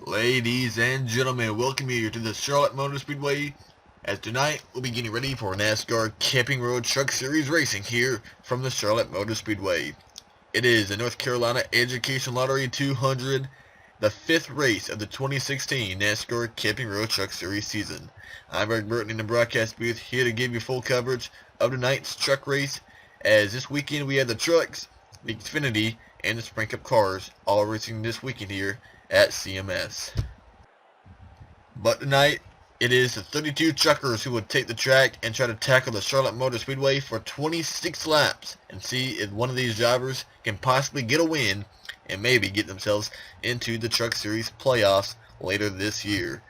Ladies and gentlemen, welcome you to the Charlotte Motor Speedway, as tonight we'll be getting ready for NASCAR Camping Road Truck Series racing here from the Charlotte Motor Speedway. It is the North Carolina Education Lottery 200, the 5th race of the 2016 NASCAR Camping Road Truck Series season. I'm Eric Burton in the broadcast booth, here to give you full coverage of tonight's truck race, as this weekend we have the trucks, the Xfinity, and the Sprint Cup cars all racing this weekend here at CMS. But tonight, it is the 32 truckers who will take the track and try to tackle the Charlotte Motor Speedway for 26 laps and see if one of these drivers can possibly get a win and maybe get themselves into the Truck Series playoffs later this year.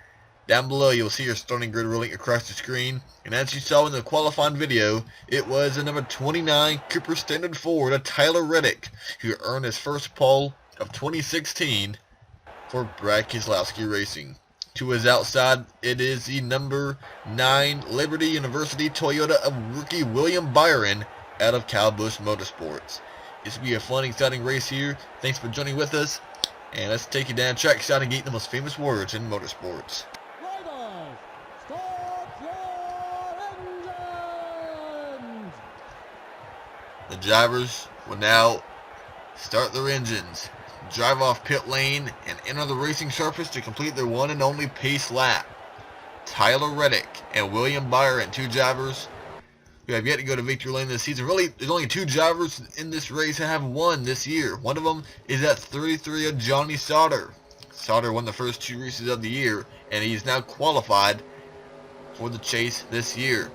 Down below, you'll see your starting grid rolling across the screen, and as you saw in the qualifying video, it was the number 29 Cooper Standard Ford, Tyler Reddick, who earned his first pole of 2016 for Brad Keselowski Racing. To his outside, it is the number 9 Liberty University Toyota of rookie William Byron out of Cowbush Motorsports. This will be a fun, exciting race here. Thanks for joining with us, and let's take you down trackside and get the most famous words in motorsports. Drivers, start your engines! The drivers will now start their engines, drive off pit lane, and enter the racing surface to complete their one and only pace lap. Tyler Reddick and William Byron, two drivers who have yet to go to victory lane this season. Really, there's only two drivers in this race that have won this year. One of them is at 33 of Johnny Sauter. Sauter won the first 2 races of the year, and he's now qualified for the chase this year.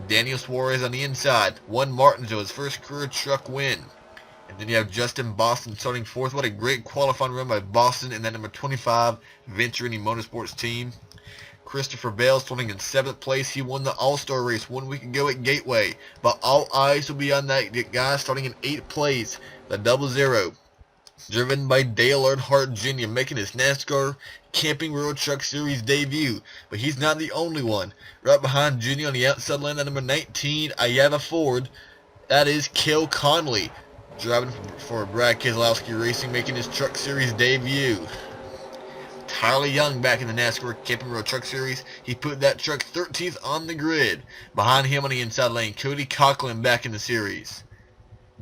Daniel Suarez on the inside won Martinsville, his first career truck win. And then you have Justin Boston starting 4th. What a great qualifying run by Boston and that number 25 Venturini Motorsports team. Christopher Bell starting in 7th place. He won the All-Star race 1 week ago at Gateway. But all eyes will be on that guy starting in 8th place, the 00. Driven by Dale Earnhardt Jr., making his NASCAR Camping Road Truck Series debut. But he's not the only one. Right behind Jr. on the outside lane, that number 19 Ayava Ford. That is Cale Conley, driving for Brad Keselowski Racing, making his Truck Series debut. Tyler Young back in the NASCAR Camping Road Truck Series. He put that truck 13th on the grid. Behind him on the inside lane, Cody Coughlin back in the series.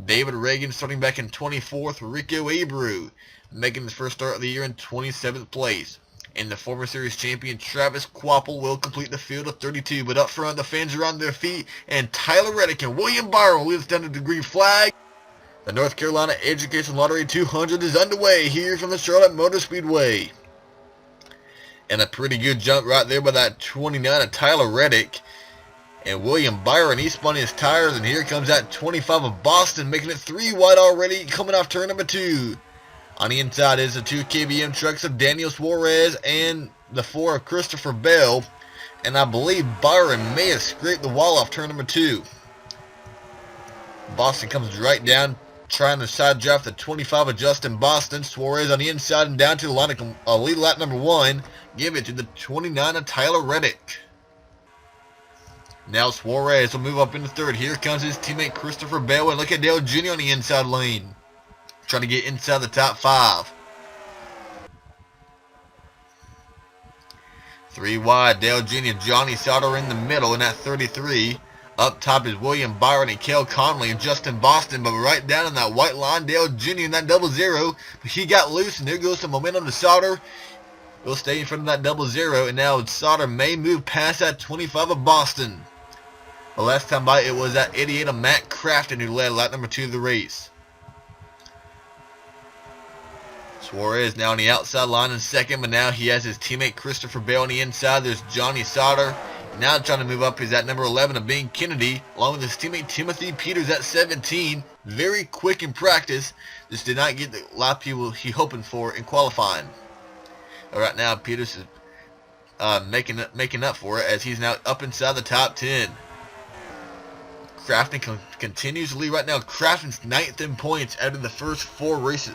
David Reagan starting back in 24th. Rico Abreu making his first start of the year in 27th place. And the former series champion Travis Quapple will complete the field of 32. But up front, the fans are on their feet, and Tyler Reddick and William Byron will stand under the green flag. The North Carolina Education Lottery 200 is underway here from the Charlotte Motor Speedway. And a pretty good jump right there by that 29 of Tyler Reddick. And William Byron, he spun his tires, and here comes that 25 of Boston, making it 3 wide already, coming off turn number 2. On the inside is the 2 KBM trucks of Daniel Suarez and the 4 of Christopher Bell. And I believe Byron may have scraped the wall off turn number 2. Boston comes right down, trying to side draft the 25 of Justin Boston. Suarez on the inside and down to the line of lead lap number 1. Give it to the 29 of Tyler Reddick. Now Suarez will move up into 3rd. Here comes his teammate Christopher Bell, and look at Dale Jr. on the inside lane, trying to get inside the top 5. 3 wide, Dale Jr. Johnny Sauter in the middle in that 33. Up top is William Byron and Cale Conley and Justin Boston, but right down in that white line, Dale Jr. in that 00. But he got loose, and there goes some momentum to Sauter. He'll stay in front of that 00, and now Sauter may move past that 25 of Boston. The last time by, it was that idiot of Matt Crafton who led lap number 2 of the race. Suarez now on the outside line in 2nd, but now he has his teammate Christopher Bell on the inside. There's Johnny Sauter. Now trying to move up is at number 11 of Bing Kennedy, along with his teammate Timothy Peters at 17. Very quick in practice. Just did not get the lap he hoping for in qualifying. Right now, Peters is making up for it, as he's now up inside the top 10. Crafton continues to lead right now. Crafton's 9th in points out of the first 4 races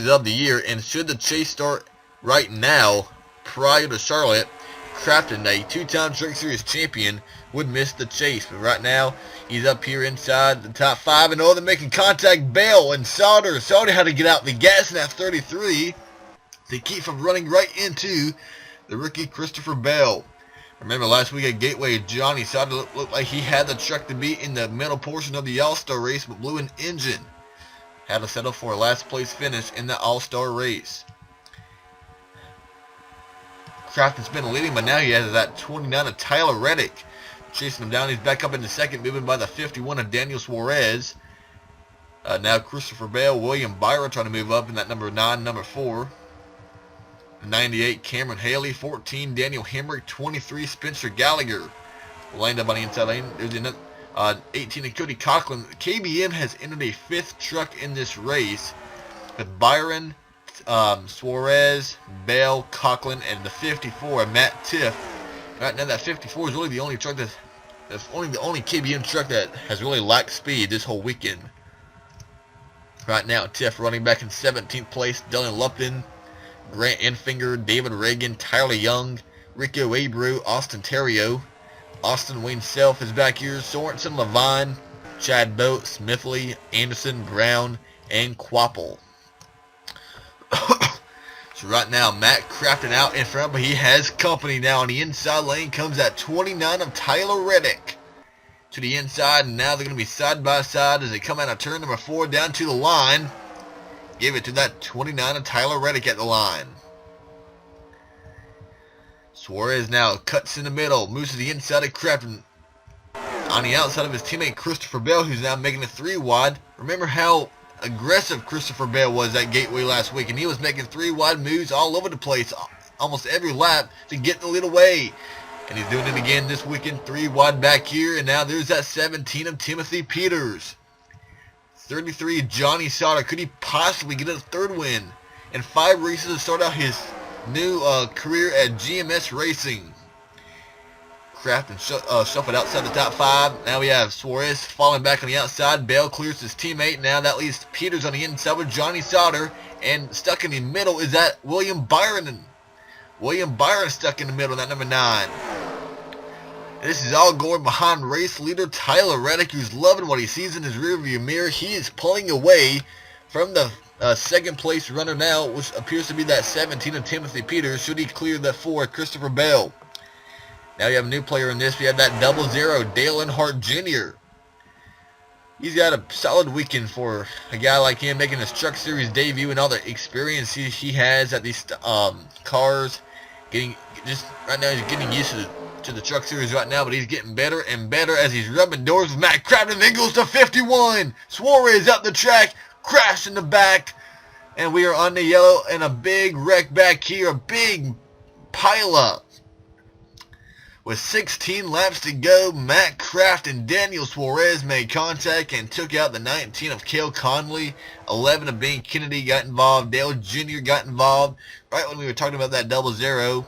of the year. And should the chase start right now, prior to Charlotte, Crafton, a 2-time Truck Series champion, would miss the chase. But right now, he's up here inside the top 5. And they're making contact. Bell and Sauter. Sauter had to get out the gas in that 33. They keep from running right into the rookie Christopher Bell. Remember last week at Gateway, Johnny Sauter looked like he had the truck to beat in the middle portion of the All-Star race, but blew an engine. Had to settle for a last place finish in the All-Star race. Crafton's been leading, but now he has that 29 of Tyler Reddick. Chasing him down, he's back up into second, moving by the 51 of Daniel Suarez. Now Christopher Bale, William Byron trying to move up in that number 9, number 4. 98, Cameron Haley. 14, Daniel Hemrick. 23, Spencer Gallagher. Lined up on the inside lane. There's another 18, and Cody Coughlin. KBM has entered a 5th truck in this race with Byron, Suarez, Bale, Coughlin, and the 54, Matt Tiff. Right now, that 54 is really the only truck that's only the only KBM truck that has really lacked speed this whole weekend. Right now, Tiff running back in 17th place. Dylan Lupton, Grant Enfinger, David Reagan, Tyler Young, Rico Abreu, Austin Terrio, Austin Wayne Self is back here. Sorensen, Levine, Chad Boat, Smithley, Anderson, Brown, and Quapple. So right now, Matt Crafton out in front, but he has company now. On the inside lane comes that 29 of Tyler Reddick to the inside, and now they're going to be side by side as they come out of turn number 4 down to the line. Give it to that 29 of Tyler Reddick at the line. Suarez now cuts in the middle, moves to the inside of Crafton. On the outside of his teammate Christopher Bell, who's now making a 3 wide. Remember how aggressive Christopher Bell was at Gateway last week, and he was making 3 wide moves all over the place, almost every lap to get the lead away. And he's doing it again this weekend, 3 wide back here, and now there's that 17 of Timothy Peters. 33, Johnny Sauter. Could he possibly get a 3rd win in 5 races to start out his new career at GMS Racing? Crafton shuffled outside the top 5. Now we have Suarez falling back on the outside. Bell clears his teammate. Now that leaves Peters on the inside with Johnny Sauter. And stuck in the middle is that William Byron. William Byron stuck in the middle, that number 9. This is all going behind race leader Tyler Reddick, who's loving what he sees in his rearview mirror. He is pulling away from the 2nd place runner now, which appears to be that 17 of Timothy Peters, should he clear that 4 Christopher Bell. Now you have a new player in this. We have that 00, Dale Earnhardt Jr. He's got a solid weekend for a guy like him, making his Truck Series debut and all the experience he has at these cars. Right now he's getting used to the Truck Series right now, but he's getting better and better as he's rubbing doors with Matt Crafton. Then goes to 51. Suarez up the track, crash in the back, and we are on the yellow and a big wreck back here, a big pileup. With 16 laps to go, Matt Crafton and Daniel Suarez made contact and took out the 19 of Cale Conley. 11 of Ben Kennedy got involved. Dale Jr. got involved right when we were talking about that 00.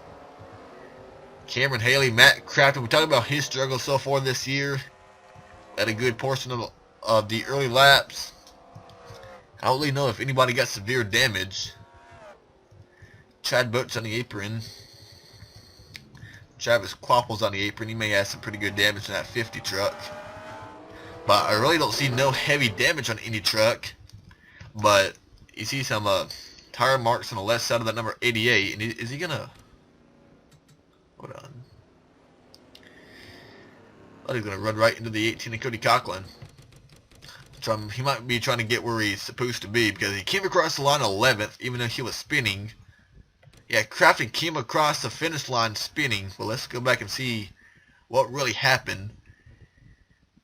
Cameron Haley, Matt Crafton. We talked about his struggle so far this year. Had a good portion of the early laps. I don't really know if anybody got severe damage. Chad Boat's on the apron. Travis Quapple's on the apron. He may have some pretty good damage in that 50 truck. But I really don't see no heavy damage on any truck. But you see some tire marks on the left side of that number 88. And is he going to... Hold on. I thought he was going to run right into the 18 of Cody Coughlin. He might be trying to get where he's supposed to be, because he came across the line 11th, even though he was spinning. Yeah, Crafton came across the finish line spinning. Well, let's go back and see what really happened.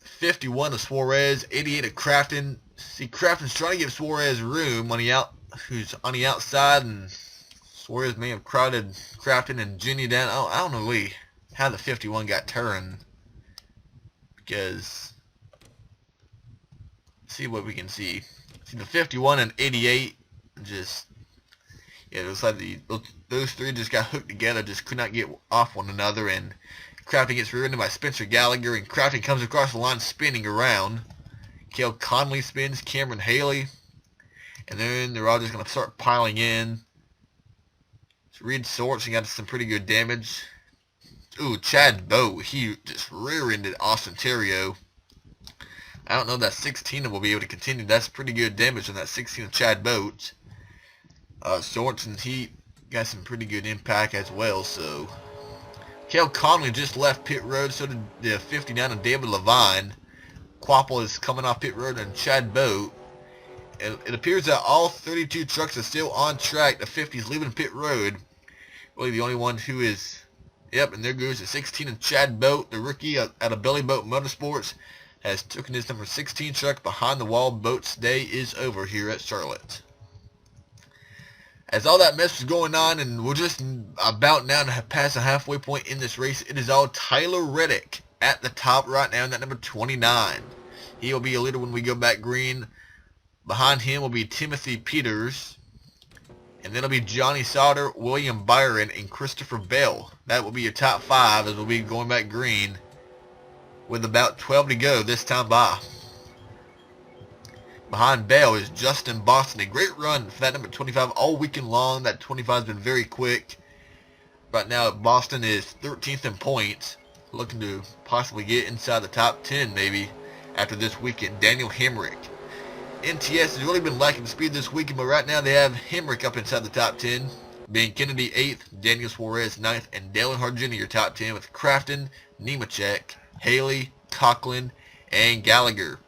51 of Suarez, 88 of Crafton. See, Crafton's trying to give Suarez room who's on the outside, and Suarez may have crowded Crafton and Jenny down. I don't know really how the 51 got turned, because see what we can see. See, the 51 and 88 just... Yeah, it looks like those 3 just got hooked together, just could not get off one another, and Crafton gets rear-ended by Spencer Gallagher, and Crafton comes across the line spinning around. Cale Conley spins, Cameron Haley, and then they're all just going to start piling in. So Reed Sorts, he got some pretty good damage. Ooh, Chad Boat, he just rear-ended Austin Terrio. I don't know if that 16 will be able to continue. That's pretty good damage on that 16 of Chad Boat. Sorensen, he got some pretty good impact as well. So Cale Conley just left pit road, so did the 59 and David Levine. Quapple is coming off pit road, and Chad Boat. It appears that all 32 trucks are still on track. The 50's leaving pit road. Really the only one who is, yep, and there goes the 16 and Chad Boat, the rookie out of Belly Boat Motorsports, has taken his number 16 truck behind the wall. Boat's day is over here at Charlotte. As all that mess was going on, and we're just about now to pass the halfway point in this race, it is all Tyler Reddick at the top right now in that number 29. He will be a leader when we go back green. Behind him will be Timothy Peters. And then it'll be Johnny Sauter, William Byron, and Christopher Bell. That will be your top 5 as we'll be going back green with about 12 to go this time by. Behind Bell is Justin Boston. A great run for that number 25 all weekend long. That 25 has been very quick. Right now Boston is 13th in points. Looking to possibly get inside the top 10 maybe after this weekend. Daniel Hemrick. NTS has really been lacking speed this weekend, but right now they have Hemrick up inside the top 10, being Kennedy 8th, Daniel Suarez 9th, and Dale Earnhardt Jr. top 10 with Crafton, Nemechek, Haley, Coughlin, and Gallagher.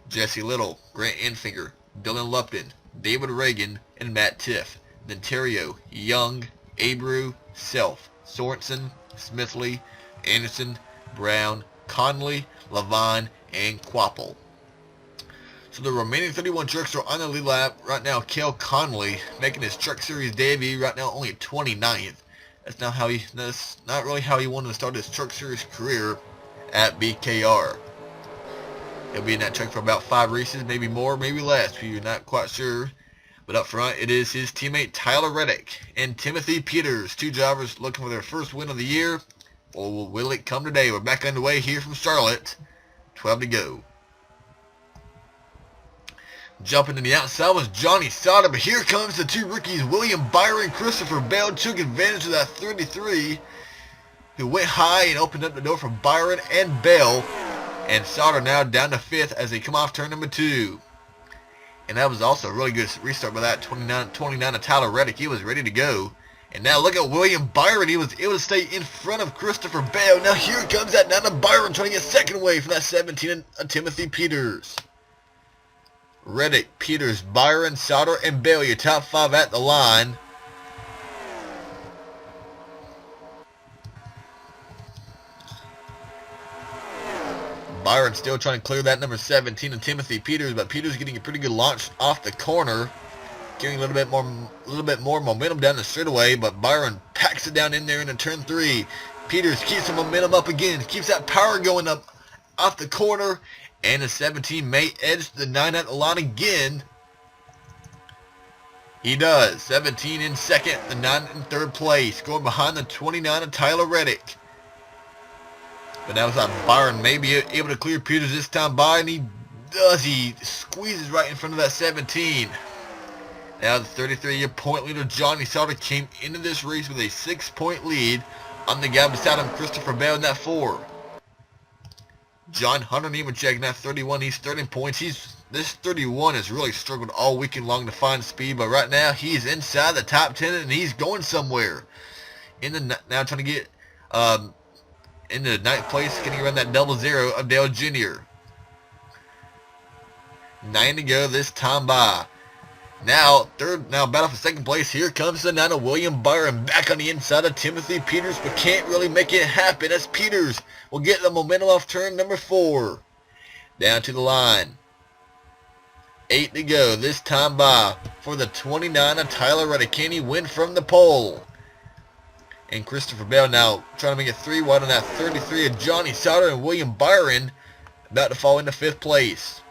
Jesse Little, Grant Enfinger, Dylan Lupton, David Reagan, and Matt Tiff. Then Terrio, Young, Abreu, Self, Sorensen, Smithley, Anderson, Brown, Conley, Levine, and Quapple. So the remaining 31 trucks are on the lead lap. Right now, Cale Conley making his Truck Series debut. Right now, only 29th. That's not really how he wanted to start his Truck Series career at BKR. He'll be in that truck for about 5 races, maybe more, maybe less. We're not quite sure. But up front, it is his teammate Tyler Reddick and Timothy Peters, 2 drivers looking for their first win of the year. Or will it come today? We're back underway here from Charlotte. 12 to go. Jumping to the outside was Johnny Sauter, but here comes the 2 rookies, William Byron and Christopher Bell. Took advantage of that 33, who went high and opened up the door for Byron and Bell. And Sauter now down to 5th as they come off turn number 2. And that was also a really good restart by that 29 of Tyler Reddick. He was ready to go. And now look at William Byron. He was able to stay in front of Christopher Bell. Now here comes that 9 of Byron trying to get second away from that 17 of Timothy Peters. Reddick, Peters, Byron, Sauter, and Bell, your top 5 at the line. Byron still trying to clear that number 17 of Timothy Peters, but Peters getting a pretty good launch off the corner, getting a little bit more momentum down the straightaway, but Byron packs it down in there into turn 3. Peters keeps the momentum up again, keeps that power going up off the corner. And the 17 may edge the 9 at the line again. He does. 17 in second, the 9 in third place. Going behind the 29 of Tyler Reddick. But now it's like Byron may be able to clear Peters this time by, and he does. He squeezes right in front of that 17. Now the 33-year point leader Johnny Sauter came into this race with a 6-point lead on the guy beside him, Christopher Bell, in that 4. John Hunter Nemechek in that 31, he's 30 points. This 31 has really struggled all weekend long to find speed, but right now he's inside the top 10 and he's going somewhere. Now trying to get into 9th place, getting around that 00 of Dale Jr. 9 to go this time by. Now battle for second place. Here comes the 9 of William Byron back on the inside of Timothy Peters, but can't really make it happen as Peters will get the momentum off turn number 4. Down to the line. 8 to go this time by for the 29 of Tyler Reddick. Can he win from the pole? And Christopher Bell now trying to make it 3 wide on that 33 of Johnny Sauter, and William Byron about to fall into 5th place.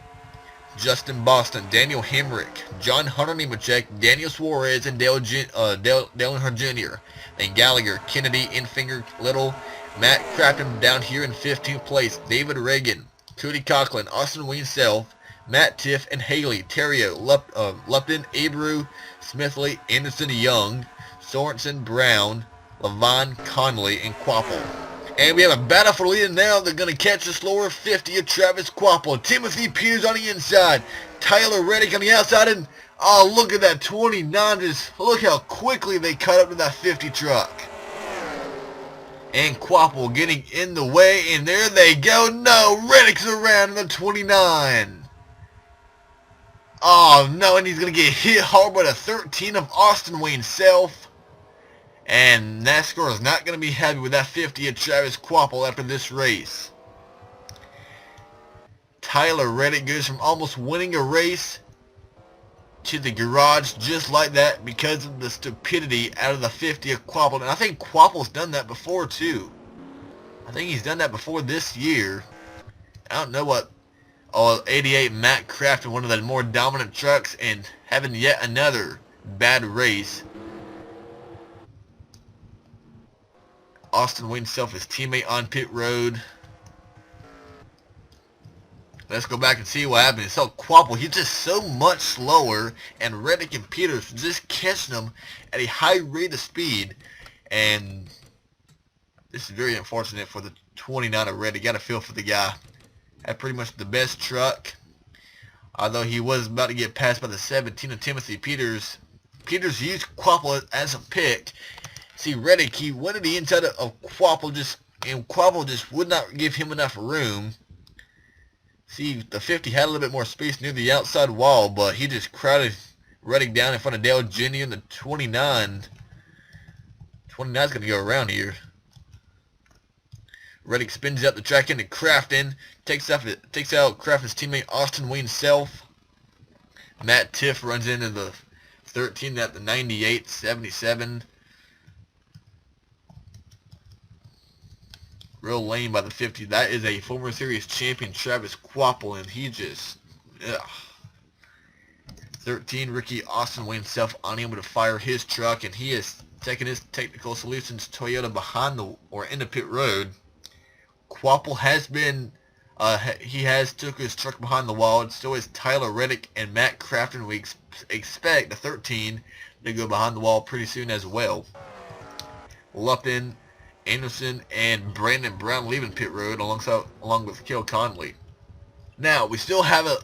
Justin Boston, Daniel Hemrick, John Hunter Nemechek, Daniel Suarez, and Dale Earnhardt Jr. Then Gallagher, Kennedy, Enfinger, Little, Matt Crafton down here in 15th place. David Reagan, Cody Coughlin, Austin Williams Self, Matt Tiff, and Haley, Terrio, Lupton, Abreu, Smithley, Anderson, Young, Sorensen, Brown, Levine, Conley, and Quapple. And we have a battle for lead now. They're going to catch the slower 50 of Travis Quapple. Timothy Peters on the inside. Tyler Reddick on the outside. And Oh, look at that 29. Just look how quickly they cut up to that 50 truck. And Quapple getting in the way, and there they go. No, Reddick's around in the 29. Oh, no, and he's going to get hit hard by the 13 of Austin Wayne Self. And NASCAR is not going to be happy with that 50 of Travis Quapple after this race. Tyler Reddick goes from almost winning a race to the garage just like that because of the stupidity out of the 50 of Quapple. And I think Quapple's done that before too. I think he's done that before this year. I don't know what. Oh, 88 Matt Craft in one of the more dominant trucks and having yet another bad race. Austin Wayne Self, his teammate on pit road. Let's go back and see what happened. So Quapple, he's just so much slower, and Reddick and Peters just catching him at a high rate of speed. And this is very unfortunate for the 29 of Reddick. Got to feel for the guy. Had pretty much the best truck. Although he was about to get passed by the 17 of Timothy Peters. Peters used Quapple as a pick. See, Reddick, he went to the inside of Quapple, and Quapple just would not give him enough room. See, the 50 had a little bit more space near the outside wall, but he just crowded Reddick down in front of Dale Jr. and the 29. 29's going to go around here. Reddick spins out the track into Crafton, takes out Crafton's teammate Austin Wayne Self. Matt Tiff runs into the 13 at the 98, 77. Real lame by the 50. That is a former series champion, Travis Quapple, and he just, ugh. 13, Ricky Austin Wayne Self unable to fire his truck, and he is taking his Technical Solutions Toyota behind the, or in the pit road. Quapple has been, he has took his truck behind the wall, and so is Tyler Reddick and Matt Crafton. We expect the 13 to go behind the wall pretty soon as well. Lupton, Anderson, and Brandon Brown leaving pit road along with Kill Conley. Now, we still have a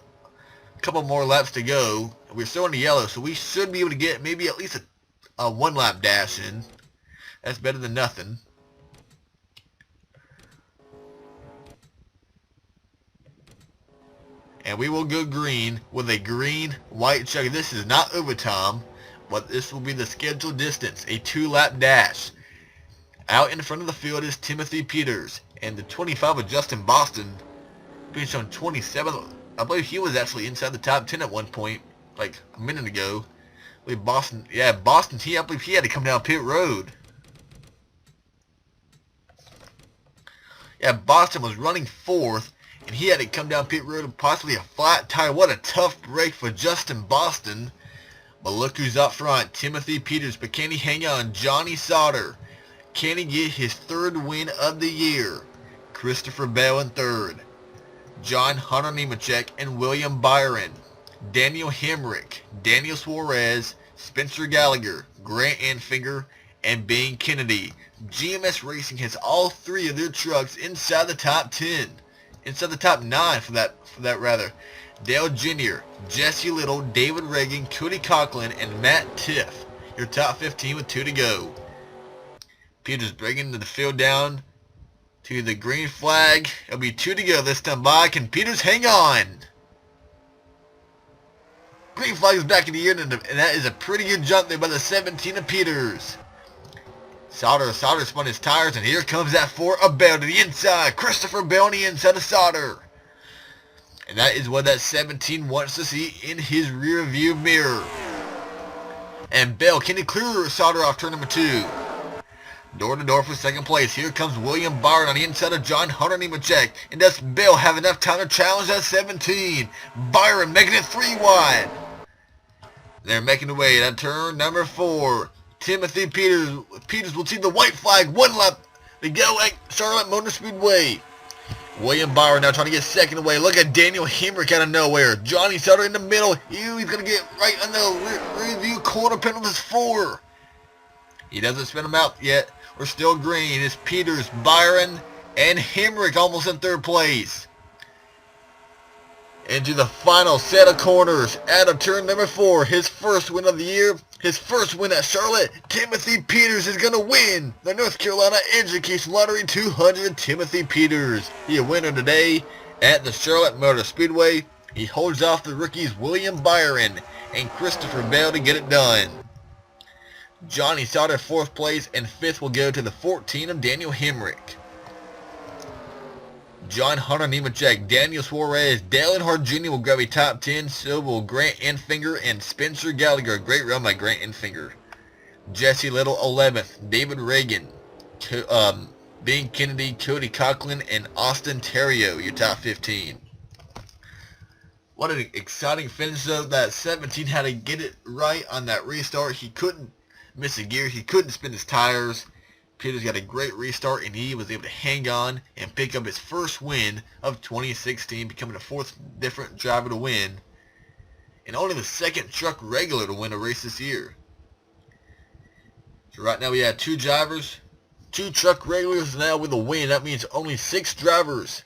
couple more laps to go. We're still in the yellow, so we should be able to get maybe at least a one-lap dash in. That's better than nothing. And we will go green with a green-white checker. This is not overtime, but this will be the scheduled distance, a 2-lap dash. Out in front of the field is Timothy Peters, and the 25 of Justin Boston finished on 27th. I believe he was actually inside the top 10 at one point, like a minute ago. I believe Boston, I believe he had to come down pit road. Yeah, Boston was running 4th, and he had to come down pit road and possibly a flat tire. What a tough break for Justin Boston. But look who's up front, Timothy Peters. But can he hang on? Johnny Sauter. Can he get his 3rd win of the year? Christopher Bell in 3rd. John Hunter Nemechek and William Byron. Daniel Hemrick, Daniel Suarez, Spencer Gallagher, Grant Anfinger, and Bing Kennedy. GMS Racing has all 3 of their trucks inside the top 10. Inside the top 9 for that rather. Dale Jr., Jesse Little, David Reagan, Cody Conklin, and Matt Tiff. Your top 15 with 2 to go. Peters bringing the field down to the green flag. It'll be 2 to go this time by. Can Peters hang on? Green flag is back in the air, and that is a pretty good jump there by the 17 of Peters. Sauter spun his tires, and here comes that 4 of Bell to the inside. Christopher Bell on the inside of Sauter. And that is what that 17 wants to see in his rear view mirror. And Bell, can he clear Sauter off turn number 2? Door to door for 2nd place. Here comes William Byron on the inside of John Hunter Nemechek. And does Bell have enough time to challenge that 17? Byron making it 3 wide. They're making their way at turn number 4. Timothy Peters. Peters will see the white flag. 1 lap to go at Charlotte Motor Speedway. William Byron now trying to get 2nd away. Look at Daniel Hemrick out of nowhere. Johnny Sauter in the middle. He's going to get right on the rear view corner penalties 4. He doesn't spin him out yet. We're still green. It's Peters, Byron, and Hemrick almost in 3rd place. Into the final set of corners out of turn number 4. His first win of the year. His first win at Charlotte. Timothy Peters is going to win the North Carolina Education Lottery 200. Timothy Peters. He a winner today at the Charlotte Motor Speedway. He holds off the rookies William Byron and Christopher Bell to get it done. Johnny Sauter 4th place, and 5th will go to the 14 of Daniel Hemrick. John Hunter Nemechek, Daniel Suarez, Dale Earnhardt Jr. will grab a top 10. So will Grant Enfinger and Spencer Gallagher. Great run by Grant Enfinger. Jesse Little 11th. David Reagan, Ben Kennedy, Cody Coughlin, and Austin Terrio, your top 15. What an exciting finish though. That 17 had to get it right on that restart. He couldn't miss a gear. He couldn't spin his tires. Peters got a great restart, and he was able to hang on and pick up his first win of 2016, becoming the 4th different driver to win, and only the 2nd truck regular to win a race this year. So right now we have 2 drivers, 2 truck regulars now with a win. That means only 6 drivers,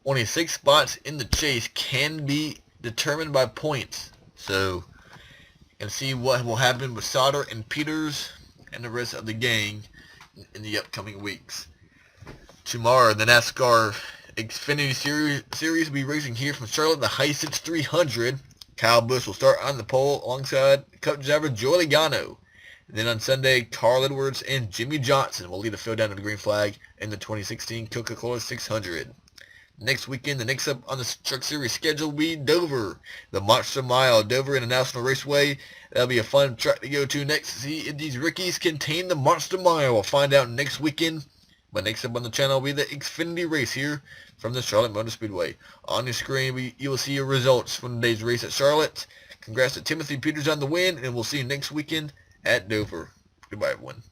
only 6 spots in the chase can be determined by points. So you can see what will happen with Sauter and Peters and the rest of the gang in the upcoming weeks. Tomorrow, the NASCAR Xfinity Series will be racing here from Charlotte, the Hisense 300. Kyle Busch will start on the pole alongside Cup driver Joey Logano. And then on Sunday, Carl Edwards and Jimmy Johnson will lead the field down to the green flag in the 2016 Coca-Cola 600. Next weekend, the next up on the Truck Series schedule will be Dover, the Monster Mile, Dover International Raceway. That'll be a fun track to go to next to see if these rookies can tame the Monster Mile. We'll find out next weekend. But next up on the channel will be the Xfinity race here from the Charlotte Motor Speedway. On your screen, you will see your results from today's race at Charlotte. Congrats to Timothy Peters on the win, and we'll see you next weekend at Dover. Goodbye, everyone.